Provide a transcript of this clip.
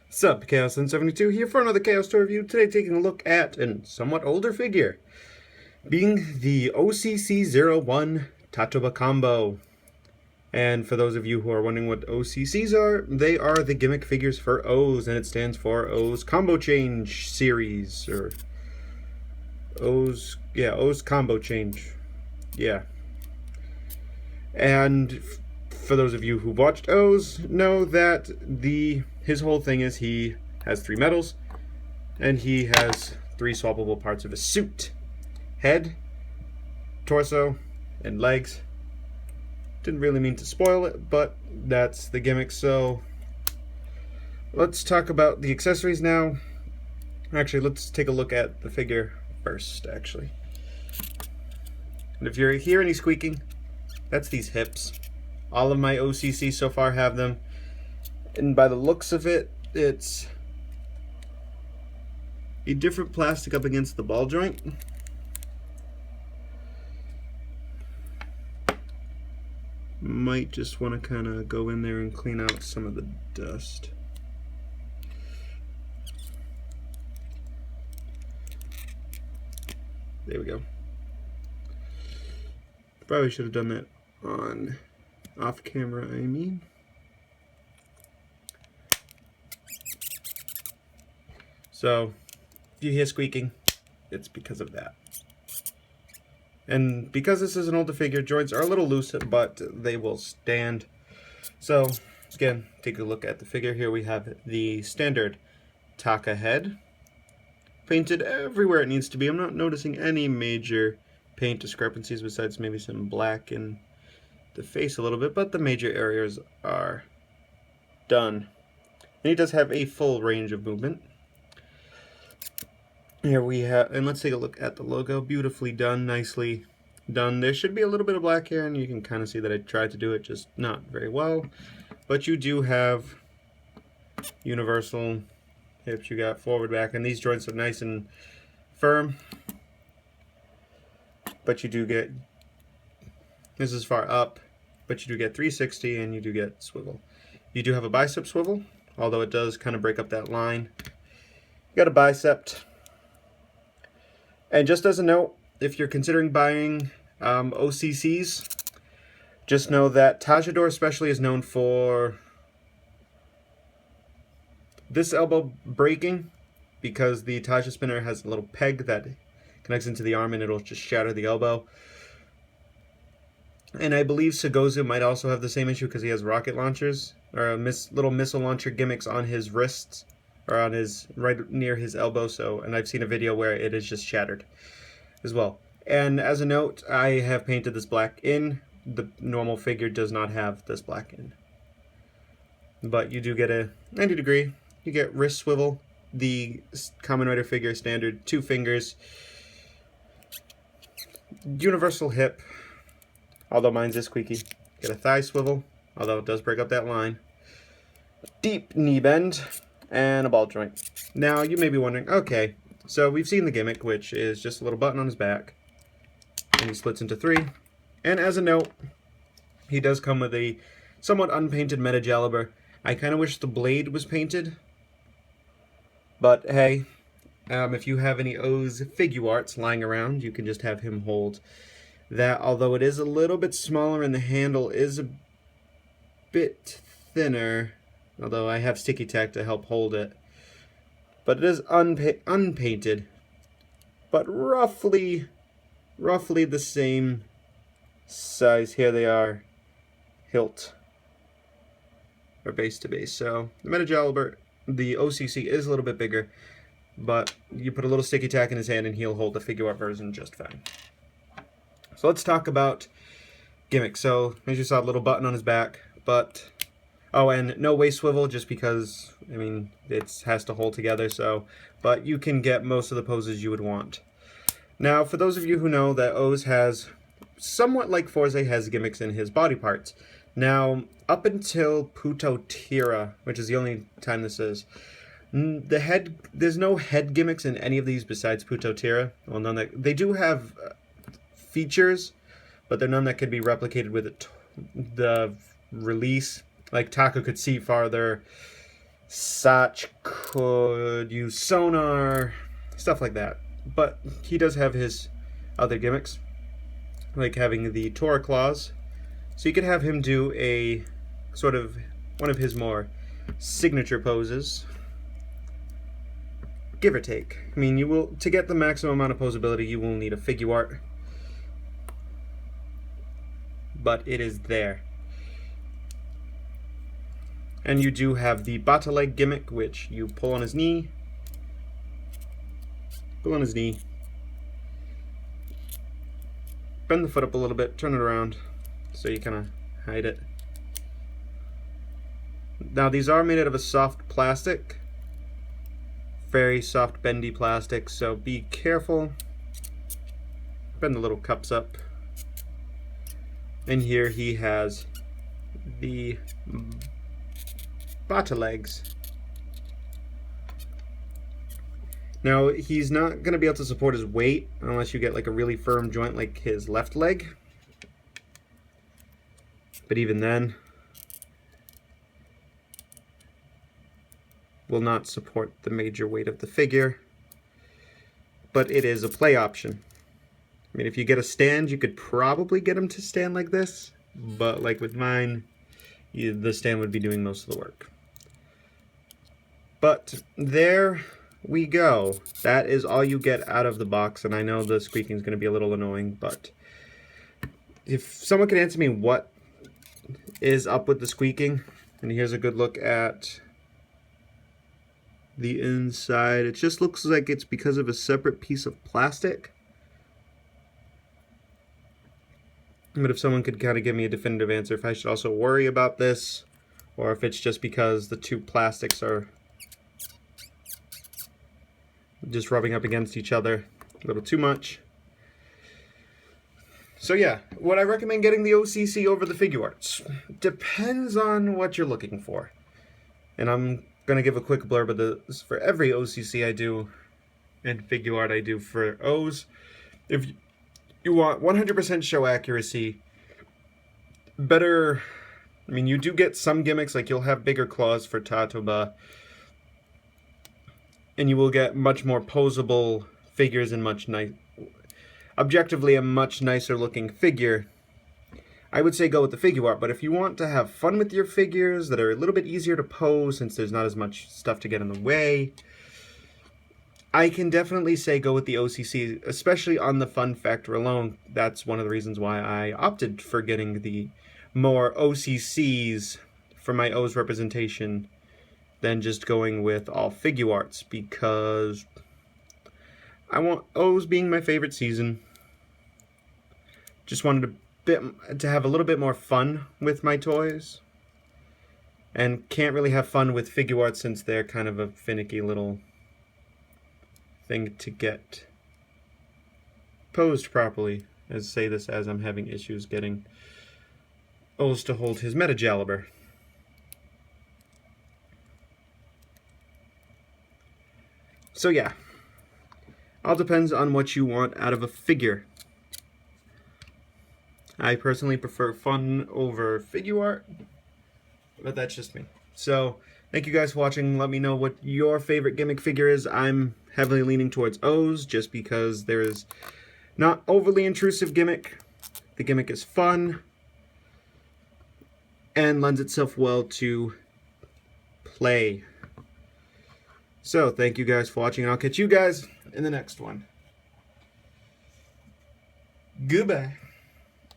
Sup, Chaos772 here for another Chaos Tour review. Today taking a look at a somewhat older figure, being the OCC01 TaToBa combo. And for those of you who are wondering what OCCs are, they are the gimmick figures for O's, and it stands for O's Combo Change Series, or O's Combo Change. Yeah. And for those of you who've watched O's, know that his whole thing is he has 3 medals, and he has 3 swappable parts of his suit: head, torso, and legs. Didn't really mean to spoil it, but that's the gimmick. So let's talk about the accessories now. Actually, let's take a look at the figure first, actually. And if you hear any squeaking, that's these hips. All of my OCC so far have them, and by the looks of it, it's a different plastic up against the ball joint. Might just want to kind of go in there and clean out some of the dust. There we go. Probably should have done that on off camera, I mean. So if you hear squeaking, it's because of that. And because this is an older figure, joints are a little loose, but they will stand. So again, take a look at the figure. Here we have the standard Taka head, painted everywhere it needs to be. I'm not noticing any major paint discrepancies besides maybe some black in the face a little bit, but the major areas are done. And he does have a full range of movement. Here we have, and let's take a look at the logo. Beautifully done, nicely done. There should be a little bit of black here, and you can kind of see that I tried to do it, just not very well. But you do have universal hips. You got forward, back, and these joints are nice and firm. But you do get, this is far up, but you do get 360, and you do get swivel. You do have a bicep swivel, although it does kind of break up that line. You got a bicep. And just as a note, if you're considering buying OCCs, just know that Tajador especially is known for this elbow breaking, because the Taja spinner has a little peg that connects into the arm and it'll just shatter the elbow. And I believe Sagozu might also have the same issue because he has rocket launchers, or little missile launcher gimmicks on his wrists, or on his right near his elbow. So, and I've seen a video where it is just shattered as well. And as a note, I have painted this black in. The normal figure does not have this black in, but you do get a 90 degree. You get wrist swivel. The Kamen Rider figure standard 2 fingers. Universal hip, although mine's is squeaky. Get a thigh swivel, although it does break up that line. Deep knee bend, and a ball joint. Now you may be wondering, okay, so we've seen the gimmick, which is just a little button on his back, and he splits into 3. And as a note, he does come with a somewhat unpainted Meta-Jaliber. I kind of wish the blade was painted, but hey, if you have any O's figure arts lying around, you can just have him hold that, although it is a little bit smaller and the handle is a bit thinner, although I have sticky tack to help hold it. But it is unpainted, but roughly the same size. Here they are, hilt, or base to base. So the Meta-Jaliber, the OCC, is a little bit bigger, but you put a little sticky tack in his hand and he'll hold the figure art version just fine. So let's talk about gimmicks. So as you saw, a little button on his back, but oh, and no waist swivel, just because, I mean, it has to hold together, so, but you can get most of the poses you would want. Now, for those of you who know that O's has, somewhat like Forze, has gimmicks in his body parts. Now, up until Putotira, which is the only time this is, there's no head gimmicks in any of these besides Putotira. Well, none that, they do have features, but they're none that could be replicated with the release. Like Taka could see farther, Satch could use sonar, stuff like that. But he does have his other gimmicks, like having the Tora claws. So you could have him do a sort of one of his more signature poses, give or take. I mean, you will, to get the maximum amount of posability, you will need a figure art, but it is there. And you do have the bata leg gimmick, which you pull on his knee, bend the foot up a little bit, turn it around, so you kind of hide it. Now these are made out of a soft plastic, very soft bendy plastic, so be careful. Bend the little cups up. And here he has the bata legs. Now he's not going to be able to support his weight unless you get like a really firm joint like his left leg. But even then, will not support the major weight of the figure. But it is a play option. I mean, if you get a stand, you could probably get him to stand like this. But like with mine, the stand would be doing most of the work. But there we go. That is all you get out of the box. And I know the squeaking is going to be a little annoying, but if someone could answer me what is up with the squeaking. And here's a good look at the inside. It just looks like it's because of a separate piece of plastic. But if someone could kind of give me a definitive answer if I should also worry about this, or if it's just because the two plastics are just rubbing up against each other a little too much. So yeah, would I recommend getting the OCC over the figure arts? Depends on what you're looking for. And I'm going to give a quick blurb of this for every OCC I do and figure art I do for O's. If you want 100% show accuracy, better, I mean, you do get some gimmicks, like you'll have bigger claws for TaToBa, and you will get much more posable figures and objectively a much nicer looking figure. I would say go with the figure art, but if you want to have fun with your figures that are a little bit easier to pose since there's not as much stuff to get in the way, I can definitely say go with the OCC, especially on the fun factor alone. That's one of the reasons why I opted for getting the more OCCs for my O's representation than just going with all figure arts, because I want O's being my favorite season. Just wanted to have a little bit more fun with my toys, and can't really have fun with figure arts since they're kind of a finicky little thing to get posed properly. As say this as I'm having issues getting O's to hold his Metajalber. So yeah, all depends on what you want out of a figure. I personally prefer fun over figure art, but that's just me. So thank you guys for watching. Let me know what your favorite gimmick figure is. I'm heavily leaning towards O's just because there is not overly intrusive gimmick. The gimmick is fun and lends itself well to play. So thank you guys for watching, and I'll catch you guys in the next one. Goodbye.